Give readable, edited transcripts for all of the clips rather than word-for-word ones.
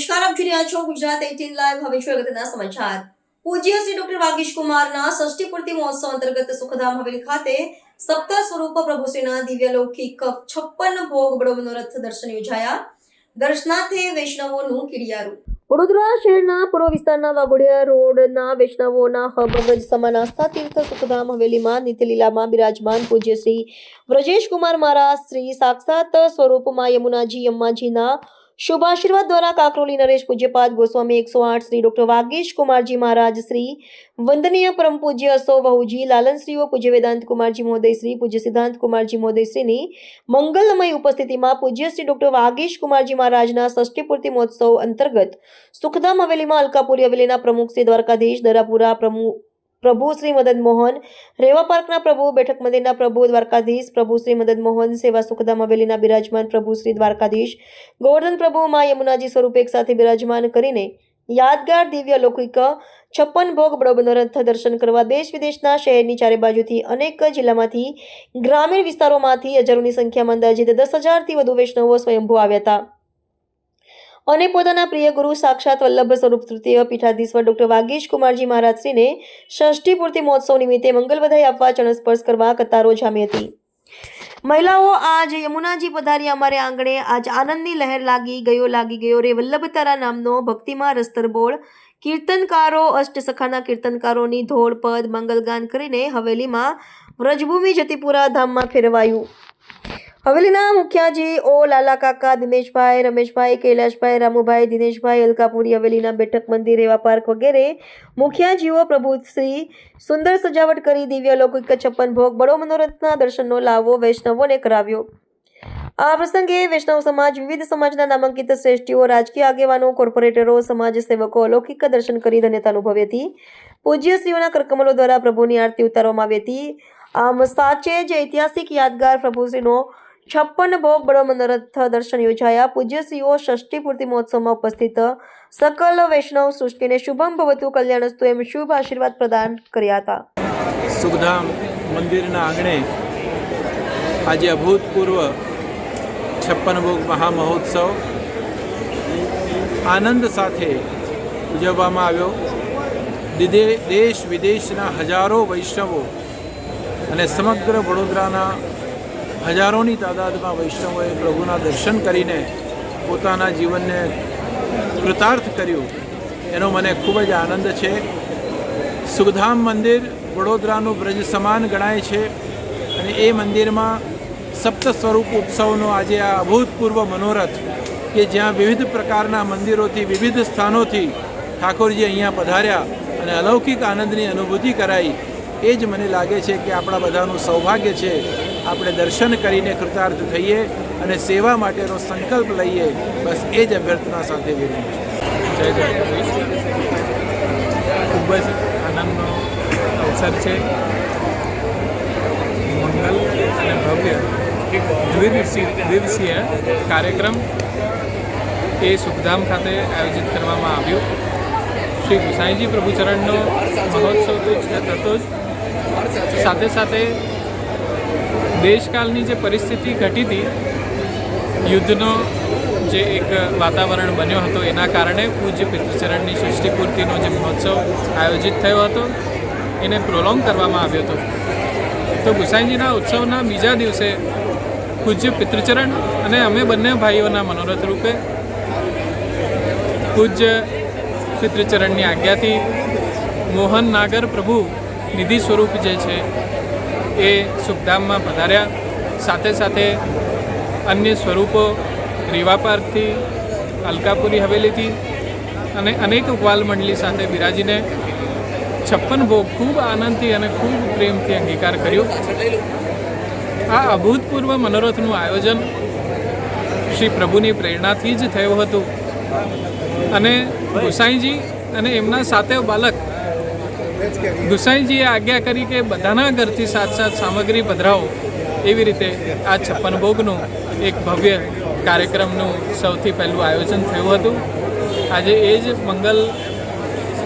નમસ્કાર, આપ જોઈ રહ્યા છો ગુજરાત 18 લાઈવ। હવે જોઈએ અગત્યના સમાચાર। પૂજ્ય શ્રી ડોક્ટર વાગીશ કુમારના ષષ્ઠી પૂર્તિ મહોત્સવ અંતર્ગત સુખધામ હવેલી ખાતે સપ્ત સ્વરૂપ પ્રભુશ્રીના દિવ્ય લૌકિક 56 ભોગ બડો મનોરથ દર્શન યોજાયા। દર્શનાર્થે વૈષ્ણવોનું કિડિયારું। વડોદરા શહેરના પૂર્વ વિસ્તારના વાઘોડિયા રોડના વૈષ્ણવોના હબ બ્રજ સમાન આસ્થા તીર્થ સુખધામ હવેલીમાં નિત્યલીલામાં બિરાજમાન પૂજ્ય શ્રી વ્રજેશ કુમાર મહારાજ શ્રી સાક્ષાત સ્વરૂપમાં યમુનાજી અમ્માજીના શુભ આશીર્વાદ દ્વારા કાકરોલી નરેશ પૂજ્યપાદ ગોસ્વામી 108 શ્રી ડોક્ટર વાગીશ કુમારજી મહારાજ શ્રી વંદનીય પરમ પૂજ્ય અસો વહુજી લાલન શ્રીઓ પૂજ્ય વેદાંત કુમારજી મહોદય શ્રી પૂજ્ય સિદ્ધાંત કુમારજી મહોદય શ્રીની મંગલમય ઉપસ્થિતિમાં પૂજ્ય શ્રી ડોક્ટર વાગીશ કુમારજી મહારાજના ષષ્ઠી પૂર્તિ મહોત્સવ અંતર્ગત સુખધામ હવેલીમાં અલકાપુરી હવેલીના પ્રમુખ શ્રી દ્વારકાધીશ દરાપુરા પ્રભુ શ્રી મદન મોહન, રેવા પાર્કના પ્રભુ, બેઠક મંદિરના પ્રભુ દ્વારકાધીશ પ્રભુ શ્રી મદન મોહન, સેવા સુખધામ હવેલીના બિરાજમાન પ્રભુ શ્રી દ્વારકાધીશ, ગોવર્ધન પ્રભુ મા યમુનાજી સ્વરૂપ એક સાથે બિરાજમાન કરીને યાદગાર દિવ્ય લૌકિક 56 ભોગ બડો મનોરથ દર્શન કરવા દેશ વિદેશના શહેરની ચારે બાજુથી અનેક જિલ્લામાંથી ગ્રામીણ વિસ્તારોમાંથી હજારોની સંખ્યામાં અંદાજિત 10,000થી વધુ વૈષ્ણવો સ્વયંભૂ આવ્યા હતા અને પોતાના પ્રિય ગુરુ સાક્ષાત વલ્લભ સ્વરૂપ તૃતીય પીઠાધીશ્વર ડોક્ટર વાગીશ કુમારજી મહારાજ શ્રીને ષષ્ઠી પૂર્તિ મહોત્સવ નિમિત્તે મંગલ વધાઈ આપવા ચરણ સ્પર્શ કરવા કતારો જામી હતી। મહિલાઓ આજ યમુનાજી પધારી અમારે આંગણે આજ આનંદની લહેર લાગી ગયો રે વલ્લભ તારા નામનો ભક્તિમાં રસ્તર બોળ કીર્તનકારો અષ્ટસખાના કીર્તનકારોની ધોળ પદ મંગલગાન કરીને હવેલીમાં વ્રજભૂમિ જતીપુરા ધામમાં ફેરવાયું। હવેલીના મુખ્યાજી ઓ લાલા કાકા દિનેશભાઈ, રમેશભાઈ, કૈલાશભાઈ, રામુભાઈ, દિનેશભાઈ, અલકાપુરી હવેલીના બેઠક મંદિર, રેવા પાર્ક વગેરે મુખ્યાજીઓ પ્રભુ શ્રી સુંદર સજાવટ કરી દિવ્ય લૌકિક 56 ભોગ બડો મનોરથના દર્શનનો લાવો વૈષ્ણવોને કરાવ્યો। આ પ્રસંગે વૈષ્ણવ સમાજ, વિવિધ સમાજના નામાંકિત શ્રેષ્ઠીઓ, રાજકીય આગેવાનો, કોર્પોરેટરો, સમાજ સેવકો અલૌકિક દર્શન કરી ધન્યતા અનુભવી હતી। પૂજ્ય શ્રીઓના કરકમલો દ્વારા પ્રભુની આરતી ઉતારવામાં આવી હતી। આમ સાચે જ ઐતિહાસિક યાદગાર પ્રભુશ્રીનો 56 ભોગ બડો મનોરથ દર્શન યોજાયા। પૂજ્ય શ્રીઓ ષષ્ઠી પૂર્તિ મહોત્સવમાં ઉપસ્થિત સકલ વૈષ્ણવ સૃષ્ટિને શુભમ ભવતુ કલ્યાણસ્તુ એમ શુભ આશીર્વાદ પ્રદાન કર્યા હતા। સુખધામ મંદિરના આંગણે આજે અભૂતપૂર્વ 56 ભોગ મહામહોત્સવ આનંદ સાથે ઉજવવામાં આવ્યો। દેશ વિદેશના હજારો વૈષ્ણવો અને સમગ્ર વડોદરાના હજારોની તાદાદમાં વૈષ્ણવોએ પ્રભુના દર્શન કરીને પોતાના જીવનને કૃતાર્થ કર્યું, એનો મને ખૂબ જ આનંદ છે। સુખધામ મંદિર વડોદરાનું બ્રજ સમાન ગણાય છે અને એ મંદિરમાં સપ્ત સ્વરૂપ ઉત્સવનો આજે આ અભૂતપૂર્વ મનોરથ કે જ્યાં વિવિધ પ્રકારના મંદિરોથી વિવિધ સ્થાનોથી ઠાકોરજી અહીંયા પધાર્યા અને અલૌકિક આનંદની અનુભૂતિ કરાઈ, એ જ મને લાગે છે કે આપણા બધાનું સૌભાગ્ય છે। આપણે દર્શન કરીને કૃતાર્થ થઈએ અને સેવા માટેનો સંકલ્પ લઈએ, બસ એ જ અભ્યર્થના સાથે વિનંતી। જય દ્વારકાધીશ। ખૂબ જ આનંદનો અવસર છે। મંગલ અને ભવ્ય દ્વિદિવસીય કાર્યક્રમ એ સુખધામ ખાતે આયોજિત કરવામાં આવ્યો। શ્રી ગુસાઈજી પ્રભુચરણનો મહોત્સવ તો થતો જ સાથે સાથે દેશકાલની જે પરિસ્થિતિ ઘટી હતી, યુદ્ધનો જે એક વાતાવરણ બન્યો હતો, એના કારણે પૂજ્ય પિતૃચરણની ષષ્ઠી પૂર્તિનો જે મહોત્સવ આયોજિત થયો હતો એને પ્રોલોંગ કરવામાં આવ્યો હતો। તો ગુસાઈજીના ઉત્સવના બીજા દિવસે પૂજ્ય પિતૃચરણ અને અમે બંને ભાઈઓના મનોરથ રૂપે પૂજ્ય પિતૃચરણની આજ્ઞાથી મોહન નાગર પ્રભુ નિધિ સ્વરૂપ જે છે એ સુખધામમાં પધાર્યા। સાથે સાથે અન્ય સ્વરૂપો રેવા પાર્કથી, અલકાપુરી હવેલીથી અને અનેક ગ્વાલ મંડળી સાથે બિરાજીને 56 ભોગ ખૂબ આનંદથી અને ખૂબ પ્રેમથી અંગીકાર કર્યો। આ અભૂતપૂર્વ મનોરથનું આયોજન શ્રી પ્રભુની પ્રેરણાથી જ થયું હતું અને ગુસાઈજી અને એમના સાતે બાલક ગુસાઈજીએ આજ્ઞા કરી કે બધાના ઘરથી સાથ સામગ્રી પધરાવો, એવી રીતે આ 56 ભોગનું એક ભવ્ય કાર્યક્રમનું સૌથી પહેલું આયોજન થયું હતું। આજે એ જ મંગલ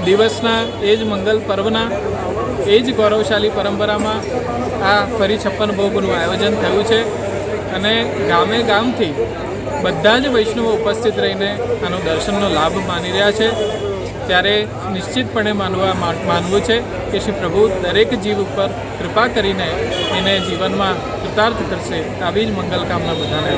દિવસના, એ જ મંગલ પર્વના, એ જ ગૌરવશાળી પરંપરામાં આ ફરી 56 ભોગનું આયોજન થયું છે અને ગામે ગામથી બધા જ વૈષ્ણવો ઉપસ્થિત રહીને આનો દર્શનનો લાભ માની રહ્યા છે, ત્યારે નિશ્ચિતપણે માનવું છે કે શ્રી પ્રભુ દરેક જીવ ઉપર કૃપા કરીને એને જીવનમાં કૃતાર્થ કરશે. આવી જ મંગલ કામના બધાને.